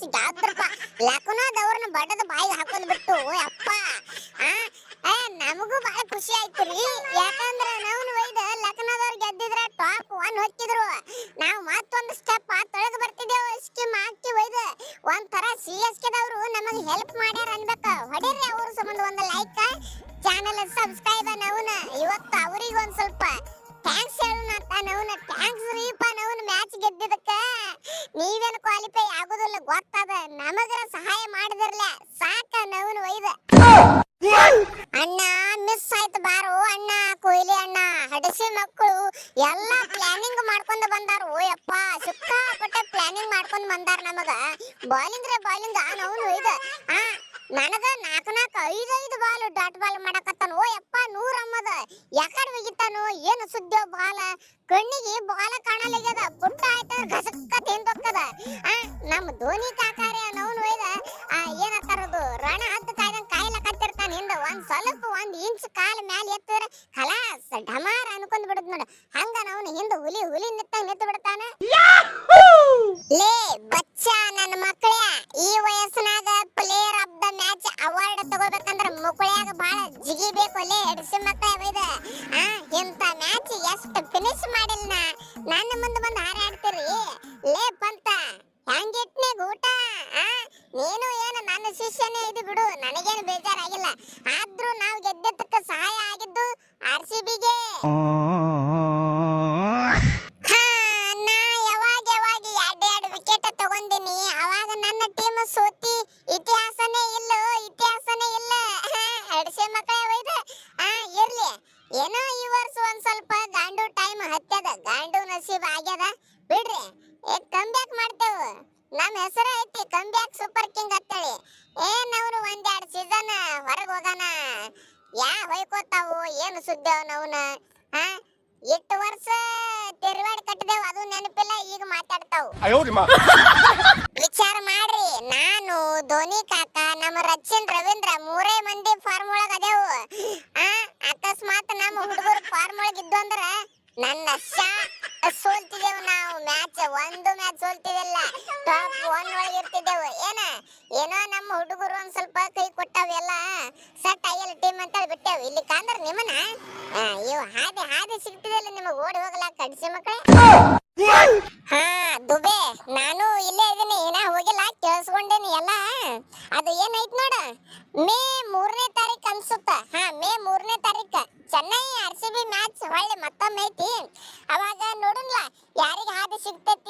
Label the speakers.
Speaker 1: Match ಗೆದ್ರಪ್ಪ. ಲಕ್ನೋದವ್ರನ್ನ ಬಡದ ಬಾಯಿಗೆ ಹಾಕೊಂಡ್ ಬಿಟ್ಟು ಅಪ್ಪ ನಮಗೂ ಬಹಳ ಖುಷಿ ಆಯ್ತು ರೀ. ಯಾಕಂದ್ರ ನಾವು ಒಯ್ದ ಲಕ್ನೋದವ್ರು ಗೆದ್ದಿದ್ರ ಟಾಪ್ 1 ಹೊಕ್ಕಿದ್ರು. ನಾವು ಮತ್ತೊಂದು ಸ್ಟೆಪ್ ತೊಳೆದು ಬರ್ತಿದ್ದೇವೆ. ಸ್ಕಿಮ್ ಹಾಕಿ ಒಯ್ದ ಒಂಥರ CSK ದವರು ನಮಗೆ ಹೆಲ್ಪ್ ಮಾಡ್ಯಾರ ಅನ್ಬೇಕ. ಹೊಡಿರಿ ಅವ್ರ ಸಂಬಂಧ ಒಂದು ಲೈಕ್, ಚಾನೆಲ್ ಸಬ್ಸ್ಕ್ರೈಬ್. ನವನ ಇವತ್ತು ಅವರಿಗೆ ಒಂದ್ ಸ್ವಲ್ಪ ಥ್ಯಾಂಕ್ಸ್ ಹೇಳೋಣ ಅಂತ. ನವನ ಥ್ಯಾಂಕ್ಸ್ ರೀಪ. ನವನ ಮ್ಯಾಚ್ ಗೆದ್ದಿದ್ದಕ್ಕ ನೀವೇನು ಕ್ವಾಲಿಫೈ ಆಗೋದಿಲ್ಲ ಗೊತ್ತದ. ನಮಗರ ಸಹಾಯ ಮಾಡಿದಿರ್ಲ ಸಾಕ. ನವನ ಒಯ್ದ ಅಣ್ಣ ಮಿಸ್ ಆಯ್ತು ಬಾರು ಅಣ್ಣ. ಕೊಹ್ಲಿ ಅಣ್ಣ ಹಡಸಿ ಮಕ್ಕಳು ಎಲ್ಲಾ ಪ್ಲಾನಿಂಗ್ ಮಾಡ್ಕೊಂಡು ಬಂದಾರ. ಓಯಪ್ಪ ಸಿಕ್ಕಾಪಟ್ಟೆ ಪ್ಲಾನಿಂಗ್ ಮಾಡ್ಕೊಂಡು ಬಂದಾರ. ನಮಗ ಬಾಲಿಂಗ್ ನವನು ಒಯ್ದ ನನಗ 4-5 ಬಾಲ್ ಡಾಟ್ ಬಾಲ್ ಮಾಡಕತ್ತಾನ. ಓಯಪ್ಪ 100 ಅಮ್ಮದ ಯಾಕಡೆ ಹೋಗಿತ್ತಾನು ಏನು ಸುದ್ದಿ ಬಾಲ ಕಣ್ಣಿಗೆ ಬಾಲ ಕಾಣಲಾಗ್ಯದ. ಪುಟ್ಟ ಆಯ್ತ ಗಸಕ್ಕ ತಿಂದೊಕ್ಕದ. ನಮ್ಮ ಧೋನಿ ಕಾಕಾರೆ ನವನು ಒಯ್ದ ಏನತ್ತಾರದು ರಣ ಹದ್ದು ಕಾಯ್ದಂಗ ಕಾಯ್ಲಕತ್ತಿರ್ತಾನ. ಹಿಂದ ಒಂದ್ ಇಂಚ್ ಕಾಲ ಮ್ಯಾಲ ಎತ್ತಿದ್ರೆ ಖಲಾಸ್ ಢಮಾರ್ ಅನ್ಕೊಂಡ್ ಬಿಡುದ್ ನೋಡ. ಹಂಗ ನವನು ಹಿಂದ ಹುಲಿ ನಿತ್ತಂಗ ನಿಂತು ಬಿಡ್ತಾನ. ಲೇ ಬಚ್ಚ ನನ್ನ ಮಕ್ಕಳೇ, ಈ ವಯಸ್ಸಿನಾಗ player of the match award ತಗೋಬೇಕಂದ್ರ ಮುಕ್ಕಳ್ಯಾಗ ಬಾಳ ಜಿಗಿಬೇಕು. ಲೇ ಎಡ್ಸಿ ಮಕ್ಕಳೇ ಒಯ್ದ ಇಂತ ಮ್ಯಾಚ್ ಎಷ್ಟು ಫಿನಿಶ್ ಮಾಡಿಲ್ಲ. ನನ್ನ ಮುಂದೆ ಬಂದು ಹಾರಾಡ್ತೀರಿ. ಲೇ ಪಂತ ಹೆಂಗಿಟ್ನೆ ಊಟ? ನೀನು ಏನು ನನ್ನ ಶಿಷ್ಯನೇ ಇದು ಬಿಡು, ನನಗೇನು ಬೇಜಾರಾಗಿಲ್ಲ. ಆದ್ರೂ ನಾವು ಗೆದ್ದಕ್ಕೆ ಸಹಾಯ ಆಗಿದ್ದು RCBಗೆ. ನಾ ಯಾವಾಗ 2 ವಿಕೆಟ್ ತಗೊಂಡಿನಿ. ಅವಾಗ ನನ್ನ ಟೀಮ್ ಸೋತಿ ಇತಿಹಾಸನೇ ಇಲ್ಲ. ಎಡ್ಸಿ ಮಕ್ಕಳೇ ಒಯ್ದ ಇರ್ಲಿ. ಏನೋ ಈ ವರ್ಷ ಒಂದ್ ಸ್ವಲ್ಪ ಗಾಂಡು ಟೈಮ್ ಹತ್ಯದ, ಗಾಂಡು ನಸೀಬ್ ಆಗ್ಯದ ಬಿಡ್ರಿ. ಕಮ್ಬ್ಯಾಕ್ ಮಾಡ್ತೇವೆ. ನಮ್ಮ ಹೆಸರು ಐತಿ ಕಮ್ಬ್ಯಾಕ್ ಸೂಪರ್ ಕಿಂಗ್ ಅಂತೇಳಿ. ಏನವ್ರು 1-2 ಸೀಸನ್ ಹೊರಗೆ ಹೋಗೋಣ ಹೊಯ್ಕೋತಾವು ಏನು ಸುದ್ದಿ ನವನ. ಎಷ್ಟು ವರ್ಷ ತಿರುವಾಡಿ ಕಟ್ಟಿದೇವು ಅದು ನೆನಪಿಲ್ಲ, ಈಗ ಮಾತಾಡ್ತಾವು. ವಿಚಾರ ಮಾಡ್ರಿ. ನಾನು ಧೋನಿ ಕಾಕ ನಮ್ಮ ರಚಿನ್ ರವೀಂದ್ರ 3 ಮಂದಿ ಫಾರ್ಮ್ ಒಳಗ ಅದೇವು. ಅಕಸ್ಮಾತ್ ನಮ್ಮ ಹುಡುಗರು ಫಾರ್ಮ್ ಒಳಗ ಇದ್ದು ಅಂದ್ರ ನನ್ನ ಸೋಲ್ತಿದ್ದೇವು. ನಾವು ಒಂದು ಮ್ಯಾಚ್ ಸೋಲ್ತಿದಿಲ್ಲ, ಟಾಪ್ 1 ಒಳಗೆ ಇರ್ತಿದ್ದೆವು. ಏನೋ ನಮ್ಮ ಹುಡುಗರು ಒಂದ್ ಸ್ವಲ್ಪ ಕೈ ಕೊಟ್ಟಾವೆಲ್ಲ ಸೆಟ್ ಆಗಿಲ್ಲ ಟೀಮ್ ಅಂತ ಬಿಟ್ಟೆವು. ಇಲ್ಲಿ ಕಾಂದ್ರ ನಿಮ್ಮನ್ನ ಇವು ಹಾದಿ ಸಿಗ್ತಿದಲ್ಲ ನಿಮಗೆ ಓಡಿ ಹೋಗ್ಲಾಕ ಕಡಿಸಿ ಮಕ್ಕಳೇ. ದುಬೆ ನಾನು ಇಲ್ಲೇ ಇದೀನಿ, ನಾ ಹೋಗಿಲ್ಲ, ಕೇಳಿಸ್ಕೊಂಡೇನಿ ಎಲ್ಲ. ಅದು ಏನೈತ್ ನೋಡ, ಮೇ 3ನೇ ತಾರೀಕು ಅನ್ಸುತ್ತ. ಮೇ 3ನೇ ತಾರೀಕು ಚೆನ್ನೈ RCB ಮ್ಯಾಚ್ ಹೊಳ್ಳಿ ಮತ್ತೊಮ್ಮೆ ಐತಿ. ಅವಾಗ ನೋಡುನ್ಲ ಯಾರಿಗೆ ಹಾದಿ ಸಿಗ್ತೈತಿ